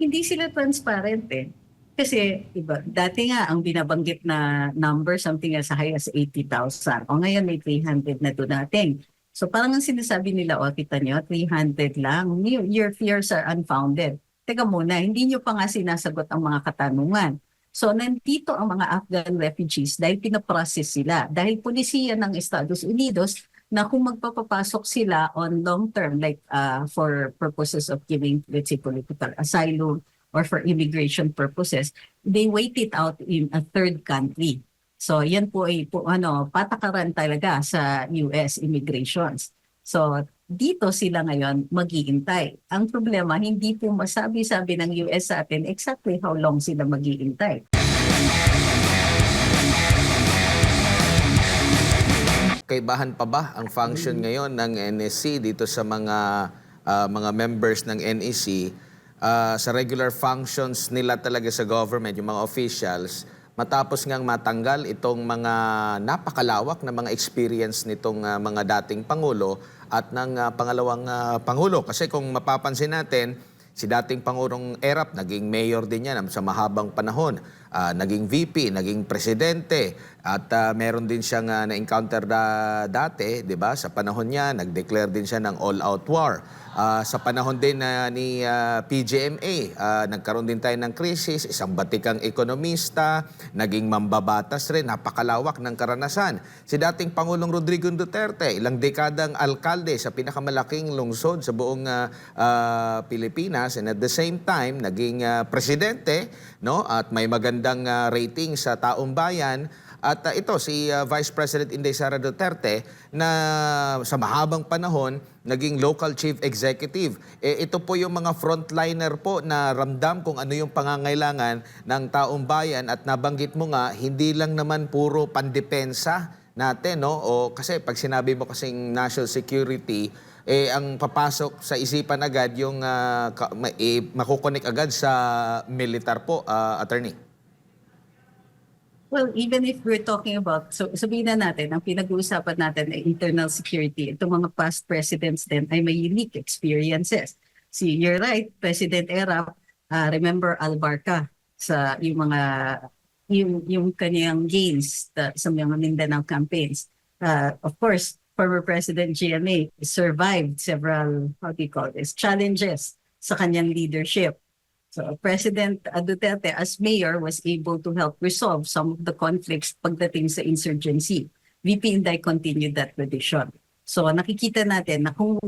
hindi sila transparent eh. Kasi, iba, dati nga, ang binabanggit na number, something as high as 80,000. O ngayon, may 300 na doon natin. So parang ang sinasabi nila, o kita nyo, 300 lang. Your fears are unfounded. Teka muna, hindi nyo pa nga sinasagot ang mga katanungan. So nandito ang mga Afghan refugees dahil pinaprocess sila. Dahil polisiya ng Estados Unidos na kung magpapapasok sila on long term, like for purposes of giving, let's say, political asylum or for immigration purposes, they wait it out in a third country. So yan po ay patakaran talaga sa US immigrations. So dito sila ngayon mag-iintay. Ang problema, hindi po masabi-sabi ng US sa atin exactly how long sila mag-iintay. Kaibahan pa ba ang function ngayon ng NSC dito sa mga members ng NEC sa regular functions nila talaga sa government, yung mga officials, matapos ngang matanggal itong mga napakalawak na mga experience nitong mga dating Pangulo at ng pangalawang Pangulo. Kasi kung mapapansin natin, si dating Pangulong Erap, naging mayor din yan sa mahabang panahon. Naging VP, naging presidente, at meron din siyang na-encounter dati, di ba? Sa panahon niya, nag-declare din siya ng all-out war. Sa panahon din ni PGMA, nagkaroon din tayo ng krisis, isang batikang ekonomista, naging mambabatas rin, napakalawak ng karanasan. Si dating Pangulong Rodrigo Duterte, ilang dekadang alkalde sa pinakamalaking lungsod sa buong Pilipinas, and at the same time, naging presidente, no? At may magandang rating sa taong bayan. At ito, si Vice President Inday Sara Duterte na sa mahabang panahon naging local chief executive. Ito po yung mga frontliner po na ramdam kung ano yung pangangailangan ng taong bayan, at nabanggit mo nga, hindi lang naman puro pandepensa natin, no? O kasi pag sinabi mo kasing national security, ang papasok sa isipan agad yung makukonek agad sa militar po, attorney. Well, even if we're talking about, so sabihin na natin, ang pinag-uusapan natin ay internal security. Itong mga past presidents din ay may unique experiences. See, you're right, President Erap, remember Albarca sa yung kanyang gains sa mga Mindanao campaigns. Of course, former President GMA survived several, how do you call this, challenges sa kanyang leadership. So President Duterte as mayor was able to help resolve some of the conflicts pagdating sa insurgency. VP Inday continued that tradition. So nakikita natin na kung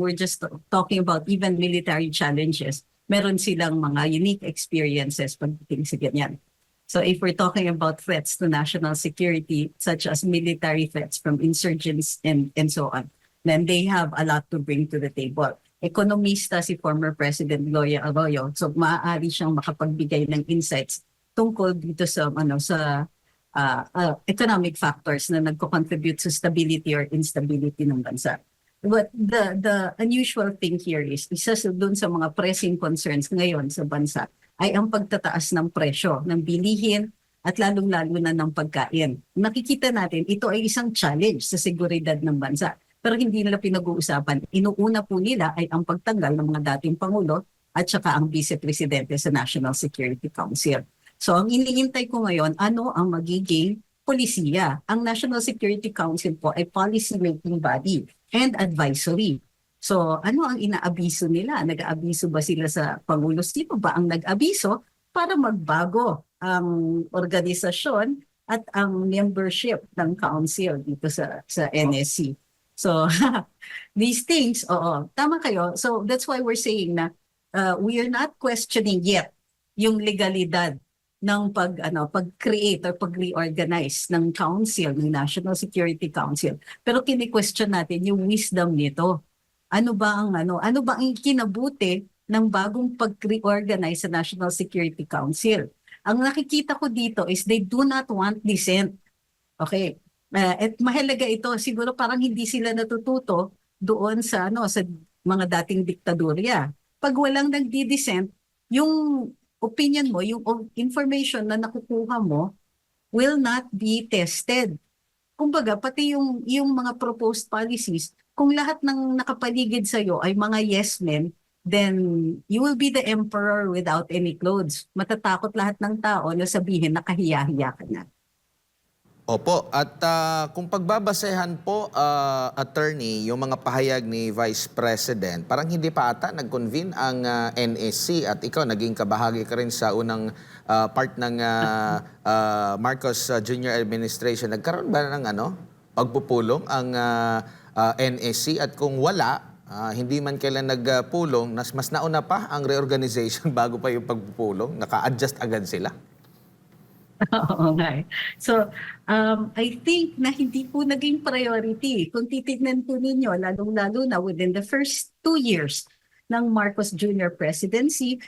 we're just talking about even military challenges, meron silang mga unique experiences pagdating sa ganyan. So if we're talking about threats to national security, such as military threats from insurgents and so on, then they have a lot to bring to the table. Ekonomista si former President Gloria Arroyo, so maaari siyang makapagbigay ng insights tungkol dito sa economic factors na nagko-contribute sa stability or instability ng bansa. But the unusual thing here is, isa doon sa mga pressing concerns ngayon sa bansa ay ang pagtataas ng presyo ng bilihin at lalong-lalo na ng pagkain. Nakikita natin, ito ay isang challenge sa seguridad ng bansa. Pero hindi nila pinag-uusapan. Inuuna po nila ay ang pagtanggal ng mga dating Pangulo at saka ang Vice-Presidente sa National Security Council. So ang iniintay ko ngayon, ano ang magiging polisiya? Ang National Security Council po ay policy-making body and advisory. So ano ang inaabiso nila? Nag-aabiso ba sila sa Pangulo? Sino ba ang nag-abiso para magbago ang organisasyon at ang membership ng council dito sa NSC? So these things, tama kayo. So that's why we're saying na we are not questioning yet yung legalidad ng pag-create or pag-reorganize ng council, ng National Security Council. Pero kini-question natin yung wisdom nito. Ano ba ang kinabuti ng bagong pag-reorganize sa National Security Council? Ang nakikita ko dito is they do not want dissent. Okay. At mahalaga ito, siguro parang hindi sila natututo doon sa mga dating diktadorya. Pag walang nagdi-dissent, yung opinion mo, yung information na nakukuha mo will not be tested. Kumbaga, pati yung mga proposed policies, kung lahat ng nakapaligid sa iyo ay mga yes men, then you will be the emperor without any clothes. Matatakot lahat ng tao na sabihin na kahiya-hiya ka na. Opo, at kung pagbabasehan po, attorney, yung mga pahayag ni Vice President, parang hindi pa ata nag-convene ang NSC at ikaw naging kabahagi ka rin sa unang part ng Marcos Jr. administration. Nagkaroon ba ng pagpupulong ang NSC at kung wala, hindi man kailan nagpulong, mas nauna pa ang reorganization bago pa yung pagpupulong, naka-adjust agad sila? Oo nga eh. So, I think na hindi po naging priority. Kung titignan po ninyo, lalong-lalo na within the first 2 years ng Marcos Jr. presidency,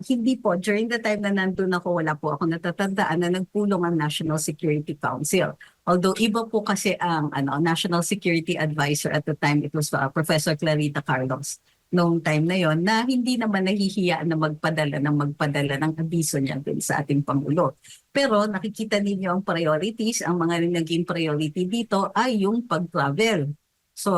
hindi po, during the time na nandun ako, wala po ako natatandaan na nagpulong ang National Security Council. Although iba po kasi ang National Security Advisor at the time, it was Professor Clarita Carlos noong time na yon na hindi naman nahihiya na magpadala ng abiso niya dun sa ating Pangulo. Pero nakikita ninyo ang priorities, ang mga naging priority dito ay yung pag-travel. So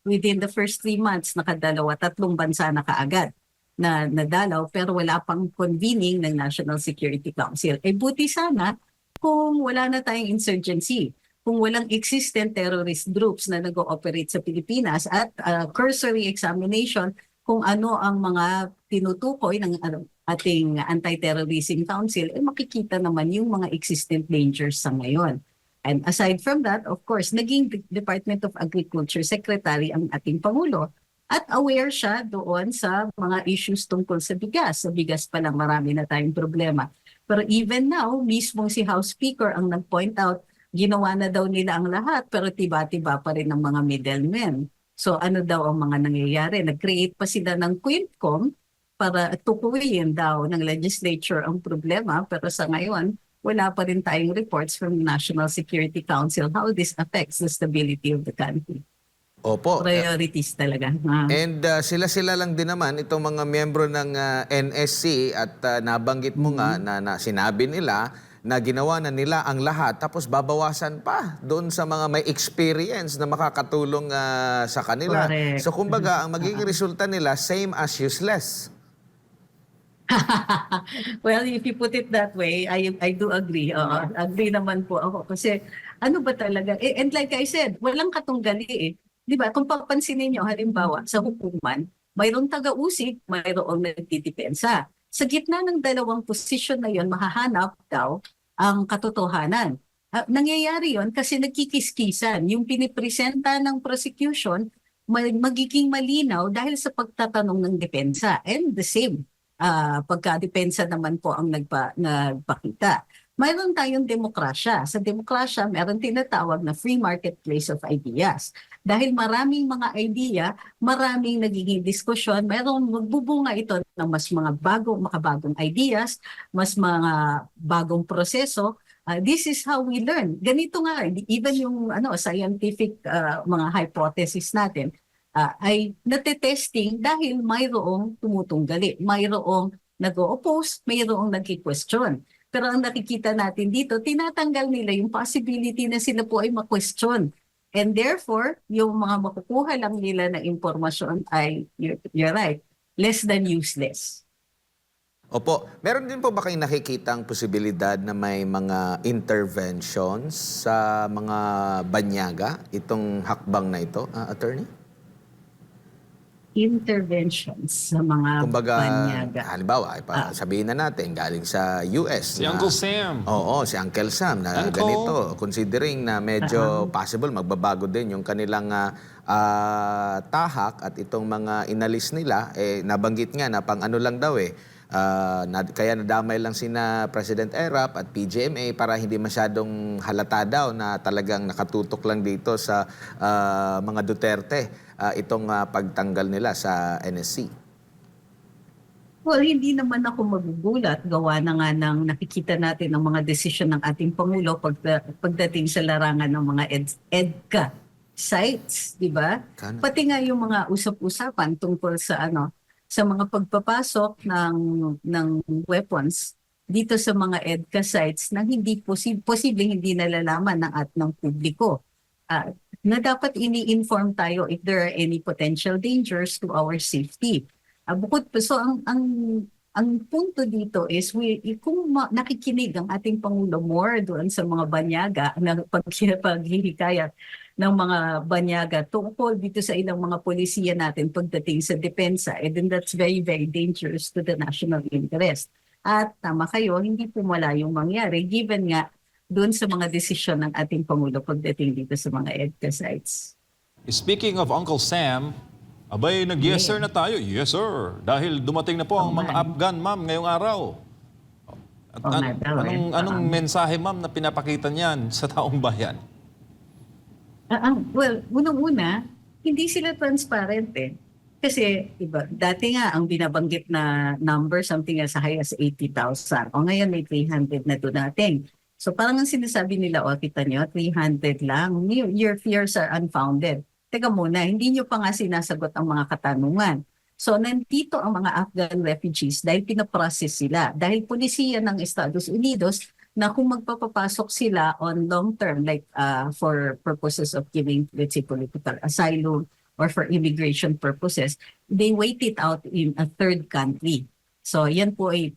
within the first 3 months, nakadalawa, 3 bansa na kaagad na nadalaw pero wala pang convening ng National Security Council. Eh buti sana kung wala na tayong insurgency, kung walang existent terrorist groups na nag-ooperate sa Pilipinas at cursory examination kung ano ang mga tinutukoy ng ating Anti-Terrorism Council, eh makikita naman yung mga existent dangers sa ngayon. And aside from that, of course, naging Department of Agriculture Secretary ang ating Pangulo at aware siya doon sa mga issues tungkol sa bigas. Sa bigas pa lang marami na tayong problema. Pero even now, mismong si House Speaker ang nag-point out, ginawa na daw nila ang lahat pero tiba-tiba pa rin ng mga middlemen. So ano daw ang mga nangyayari? Nag-create pa sila ng Quintcom para tukuyin daw ng legislature ang problema pero sa ngayon, wala pa rin tayong reports from the National Security Council how this affects the stability of the country. Opo. Priorities talaga. And sila-sila lang din naman, itong mga miyembro ng NSC at nabanggit mo nga na sinabi nila na ginawa na nila ang lahat tapos babawasan pa doon sa mga may experience na makakatulong sa kanila. Correct. So kumbaga, ang magiging resulta nila, same as useless. Well, if you put it that way, I do agree. Agree naman po ako. Kasi ano ba talaga? And like I said, walang katunggali eh. Di ba? Kung papansinin nyo, halimbawa, sa hukuman, mayroong taga-usig, mayroong nagtitipensa. Sa gitna ng dalawang posisyon na yon, mahahanap daw ang katotohanan. Nangyayari yon kasi nagkikiskisan. Yung pinipresenta ng prosecution, magiging malinaw dahil sa pagtatanong ng depensa. And the same, pagkadepensa naman po ang nagpakita. Mayroon tayong demokrasya. Sa demokrasya, mayroon tinatawag na free marketplace of ideas. Dahil maraming mga idea, maraming nagiging diskusyon, mayroong magbubunga ito ng mas mga makabagong ideas, mas mga bagong proseso. This is how we learn. Ganito nga, even yung scientific mga hypothesis natin, ay natetesting dahil mayroong tumutunggali, mayroong nag-o-oppose, mayroong nag-question. Pero ang nakikita natin dito, tinatanggal nila yung possibility na sila po ay ma-question. And therefore, yung mga makukuha lang nila na impormasyon ay, you're right, less than useless. Opo. Meron din po ba kayong nakikitang posibilidad na may mga interventions sa mga banyaga, itong hakbang na ito, attorney? Interventions sa mga Kumbaga, banyaga. halimbawa, sabihin na natin, galing sa US. Si Uncle Sam. Oo, si Uncle Sam na Uncle. ganito. Considering na medyo possible, magbabago din yung kanilang tahak at itong mga inalis nila, nabanggit nga na pang ano lang daw kaya nadamay lang sina President Erap at PGMA para hindi masyadong halata daw na talagang nakatutok lang dito sa mga Duterte itong pagtanggal nila sa NSC. Well, hindi naman ako magugulat. Gawa na nga ng nakikita natin ang mga desisyon ng ating Pangulo pagdating sa larangan ng mga EDCA sites, di ba? Pati nga yung mga usap-usapan tungkol sa sa mga pagpapasok ng weapons dito sa mga EDCA sites na hindi posibleng hindi nalalaman ng publiko. Na dapat ini-inform tayo if there are any potential dangers to our safety. Bukod pa, so ang punto dito is kung nakikinig ang ating Pangulo more doon sa mga banyaga na paghihikayat ng mga banyaga tungkol dito sa ilang mga polisiya natin pagdating sa depensa, then that's very, very dangerous to the national interest. At tama kayo, hindi po wala yung mangyari given nga doon sa mga desisyon ng ating Pangulo pagdating dito sa mga EDCA sites. Speaking of Uncle Sam, abay nag-yes sir na tayo. Yes sir. Dahil dumating na po ang mga Afghan ma'am ngayong araw. At anong mensahe ma'am na pinapakita niyan sa taong bayan? Well, unang-una, hindi sila transparent eh. Kasi, iba, dati nga ang binabanggit na number, something as high as 80,000. O ngayon may 300 na dumating. So parang ang sinasabi nila, kita nyo, 300 lang. Your fears are unfounded. Teka muna, hindi nyo pa nga sinasagot ang mga katanungan. So nandito ang mga Afghan refugees dahil pinaprocess sila. Dahil polisiya ng Estados Unidos na kung magpapapasok sila on long term, like for purposes of giving, let's say, political asylum or for immigration purposes, they wait it out in a third country. So yan po ay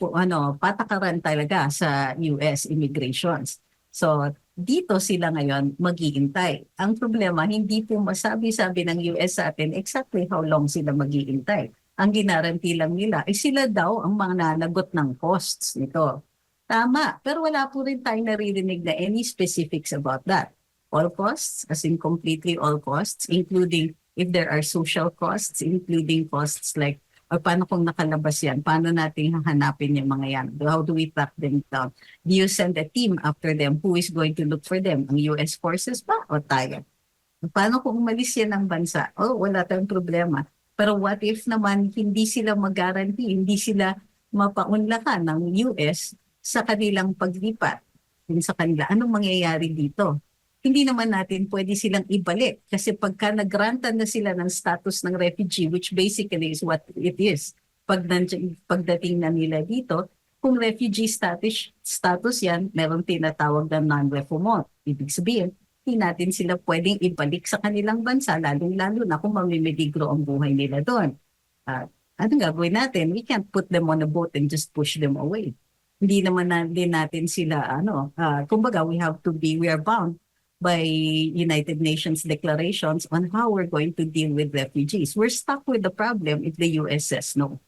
patakaran talaga sa US immigrations. So dito sila ngayon mag-iintay. Ang problema, hindi po masabi-sabi ng US sa atin exactly how long sila mag-iintay. Ang ginaranti lang nila ay sila daw ang mga nanagot ng costs nito. Tama, pero wala po rin tayo naririnig na any specifics about that. All costs, as in completely all costs, including if there are social costs, including costs like, or paano kung nakalabas yan, paano natin hahanapin yung mga yan? How do we track them down? Do you send a team after them? Who is going to look for them? Ang US forces ba o tayo? Paano kung umalis yan ng bansa? Wala tayong problema. Pero what if naman hindi sila mag-guarantee, hindi sila mapaunlakan ng US sa kanilang paglipat din sa kanila? Anong mangyayari dito? Hindi naman natin pwede silang ibalik kasi pagka nagrantan na sila ng status ng refugee, which basically is what it is, pagdating na nila dito, kung refugee status yan, meron tinatawag na non-refoulement. Ibig sabihin, hindi natin sila pwedeng ibalik sa kanilang bansa, lalo na kung mamimeligro ang buhay nila doon. Anong gagawin natin? We can't put them on a boat and just push them away. Hindi naman natin sila, kumbaga we are bound by United Nations declarations on how we're going to deal with refugees. We're stuck with the problem if the US says no.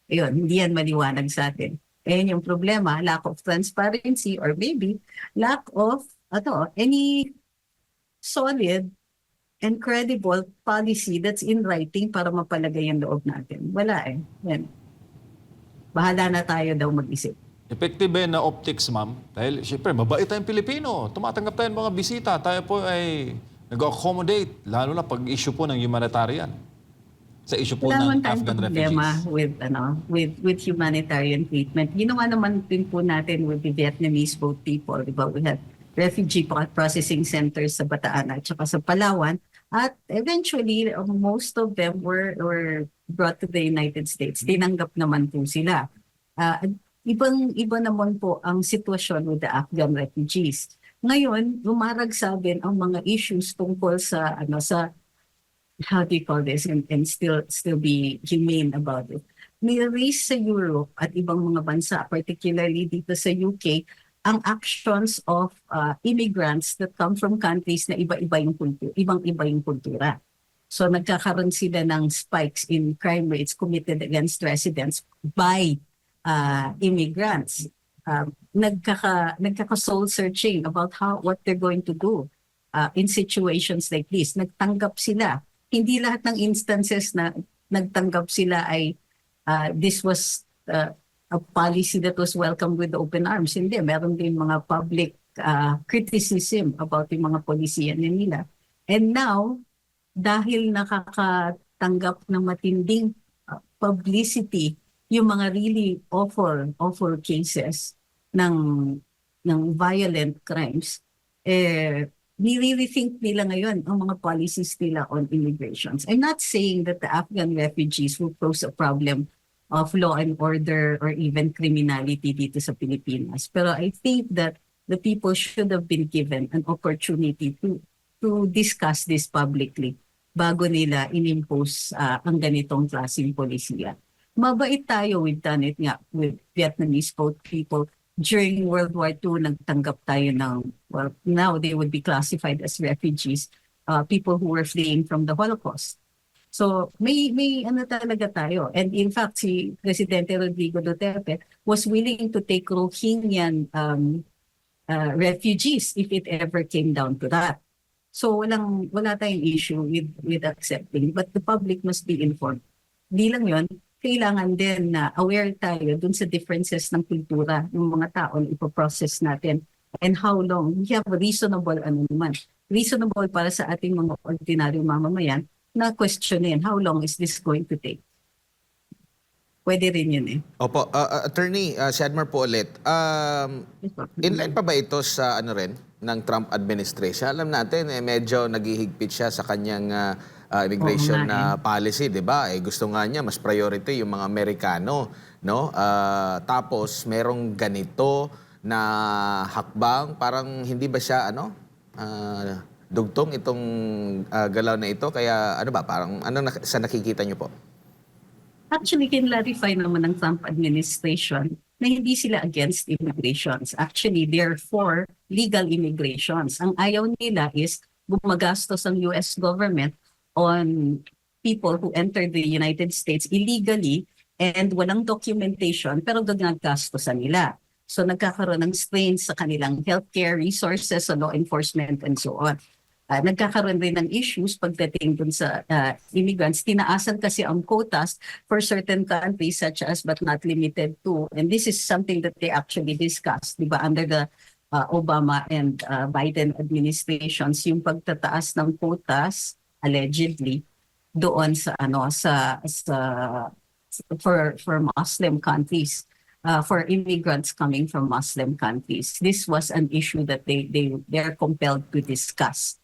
Ayun, hindi yan maliwanag sa atin. Ayun yung problema, lack of transparency or maybe lack of any solid and credible policy that's in writing para mapalagay ang loob natin. Wala eh. Yan. Bahala na tayo daw mag-isip. Effective na optics, ma'am. Dahil, syempre, mabait tayong Pilipino. Tumatanggap tayo ng mga bisita. Tayo po ay nag-accommodate, lalo na pag-issue po ng humanitarian. Sa issue po ng Afghan refugees. With humanitarian treatment. Ginawa naman din po natin with the Vietnamese boat people. Diba? We had refugee processing centers sa Bataan at saka sa Palawan. At eventually, most of them were brought to the United States. Tinanggap naman po sila. Iba naman po ang sitwasyon with the Afghan refugees. Ngayon, lumaragsabi ang mga issues tungkol sa how do you call this and still be humane about it. Ni-raise sa Europe at ibang mga bansa, particularly dito sa UK, ang actions of immigrants that come from countries na ibang-iba yung kultura. So nagkakaroon sila ng spikes in crime rates committed against residents by immigrants. Nagkaka-soul searching about what they're going to do in situations like this. Nagtanggap sila. Hindi lahat ng instances na nagtanggap sila ay this was a policy that was welcomed with open arms. Hindi, meron din mga public criticism about yung mga polisiyan nila. And now, dahil nakakatanggap ng matinding publicity yung mga really awful cases ng violent crimes, nire-rethink nila ngayon ang mga policies nila on immigrations. I'm not saying that the Afghan refugees will pose a problem of law and order or even criminality dito sa Pilipinas. Pero I think that the people should have been given an opportunity to discuss this publicly bago nila inimpose ang ganitong klaseng polisiya. Mabait tayo, we've done it nga with Vietnamese boat people. During World War II, nagtanggap tayo ng, well, now they would be classified as refugees, people who were fleeing from the Holocaust. So may ano talaga tayo. And in fact, si Presidente Rodrigo Duterte was willing to take Rohingyan refugees if it ever came down to that. So wala tayong issue with accepting, but the public must be informed. Di lang yun, kailangan din na aware tayo dun sa differences ng kultura ng mga tao na ipoprocess natin and how long. We have a reasonable para sa ating mga ordinaryong mamamayan na questionin how long is this going to take. Pwede rin yun eh. Opo, Attorney Siadmar po ulit. Inline pa ba ito sa ano rin ng Trump administration? Alam natin medyo naghihigpit siya sa kanyang immigration policy, 'di ba? Gusto nga niya mas priority yung mga Amerikano, no? Tapos merong ganito na hakbang, parang hindi ba siya dugtong itong galaw na ito, kaya ano ba, parang sa nakikita niyo po? Actually, kinlarify naman ng Trump administration na hindi sila against immigrations. Actually, they're for legal immigrations. Ang ayaw nila is gumagastos ang US government on people who enter the United States illegally and walang documentation pero gagastosan nila. So nagkakaroon ng strains sa kanilang healthcare resources, sa law enforcement and so on. Nagkakaroon rin ng issues pagdating dun sa immigrants. Tinaasan kasi ang quotas for certain countries such as but not limited to. And this is something that they actually discussed, di ba, under the Obama and Biden administrations, yung pagtataas ng quotas allegedly doon sa for Muslim countries. For immigrants coming from Muslim countries. This was an issue that they're compelled to discuss.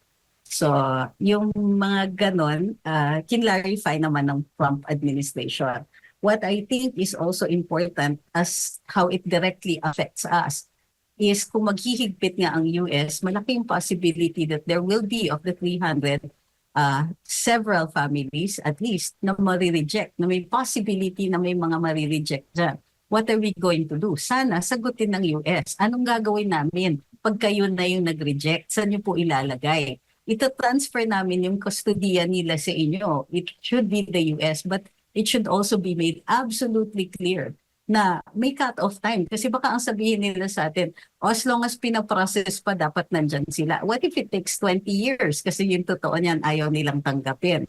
So, yung mga ganon, kinlarify naman ng Trump administration. What I think is also important as how it directly affects us is kung maghihigpit nga ang US, malaking possibility that there will be of the 300 several families at least na marireject, na may possibility na may mga marireject dyan. What are we going to do? Sana sagutin ng US. Anong gagawin namin pag kayo na yung nag-reject? Saan nyo po ilalagay? Ito-transfer namin yung kustodiya nila sa inyo. It should be the US, but it should also be made absolutely clear na may cut-off time. Kasi baka ang sabihin nila sa atin, as long as pinaprocess pa, dapat nandyan sila. What if it takes 20 years? Kasi yung totoo niyan, ayaw nilang tanggapin.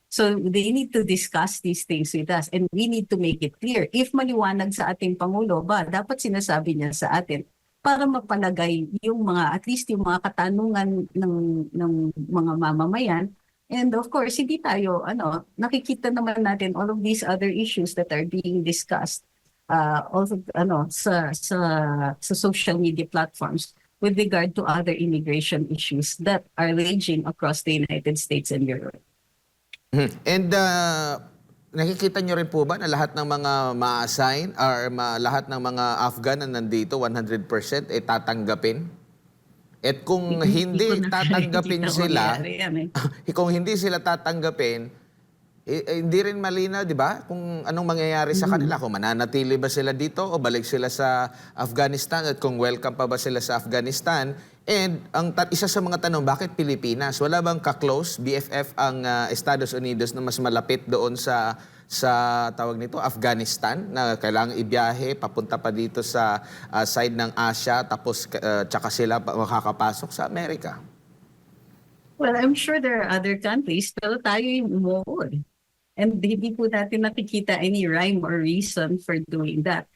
So they need to discuss these things with us and we need to make it clear. If maliwanag sa ating Pangulo, dapat sinasabi niya sa atin para mapalagay yung mga, at least yung mga katanungan ng mga mamamayan. And of course, hindi tayo, nakikita naman natin all of these other issues that are being discussed also, sa social media platforms with regard to other immigration issues that are raging across the United States and Europe. And nakikita nyo rin po ba na lahat ng mga ma-assign or lahat ng mga Afghan na nandito 100% tatanggapin? At kung hindi tatanggapin sila, kung hindi sila tatanggapin, hindi rin malinaw, di ba? Kung anong mangyayari sa kanila. Kung mananatili ba sila dito o balik sila sa Afghanistan at kung welcome pa ba sila sa Afghanistan. And ang isa sa mga tanong, bakit Pilipinas? Wala bang ka-close BFF ang Estados Unidos na mas malapit doon sa tawag nito, Afghanistan, na kailangang ibiyahe papunta pa dito sa side ng Asia tapos tsaka sila makakapasok sa Amerika? Well, I'm sure there are other countries pero tayo yung umuod. And hindi po natin nakikita any rhyme or reason for doing that.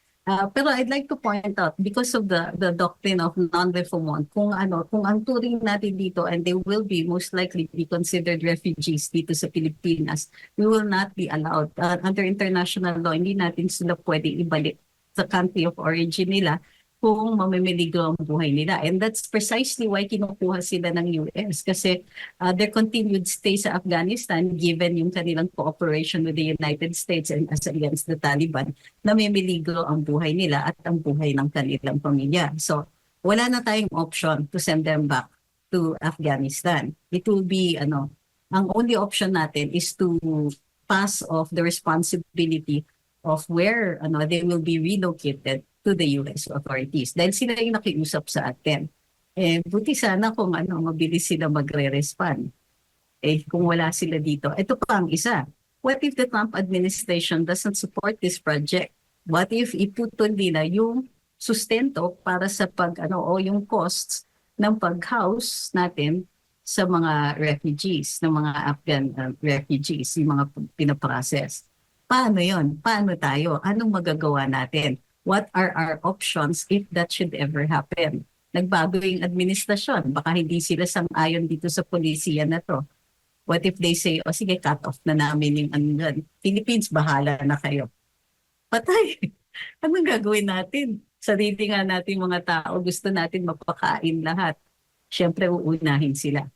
Pero I'd like to point out, because of the doctrine of non-refoulement, kung ang turing natin dito, and they will be most likely be considered refugees dito sa Pilipinas, we will not be allowed. Under international law, hindi natin sila pwedeng ibalik sa country of origin nila kung mamimiligro ang buhay nila. And that's precisely why kinukuha sila ng US kasi their continued stay sa Afghanistan, given yung kanilang cooperation with the United States and as against the Taliban, namimiligro ang buhay nila at ang buhay ng kanilang pamilya. So wala na tayong option to send them back to Afghanistan. It will be Ang only option natin is to pass off the responsibility of where they will be relocated to the US authorities. Dahil sila yung nakiusap sa atin. Buti sana kung mabilis sila magre-respond. Kung wala sila dito. Ito pa ang isa. What if the Trump administration doesn't support this project? What if iputol nila yung sustento para sa o yung costs ng pag-house natin sa mga refugees, ng mga Afghan refugees, yung mga pinaprocess. Paano yon? Paano tayo? Anong magagawa natin? What are our options if that should ever happen? Nagbago yung administrasyon. Baka hindi sila sang-ayon dito sa polisiya na to. What if they say, sige, cut off na namin yung dyan. Philippines, bahala na kayo. Patay. Anong gagawin natin? Sarili nga natin mga tao, gusto natin mapakain lahat. Siyempre, uunahin sila.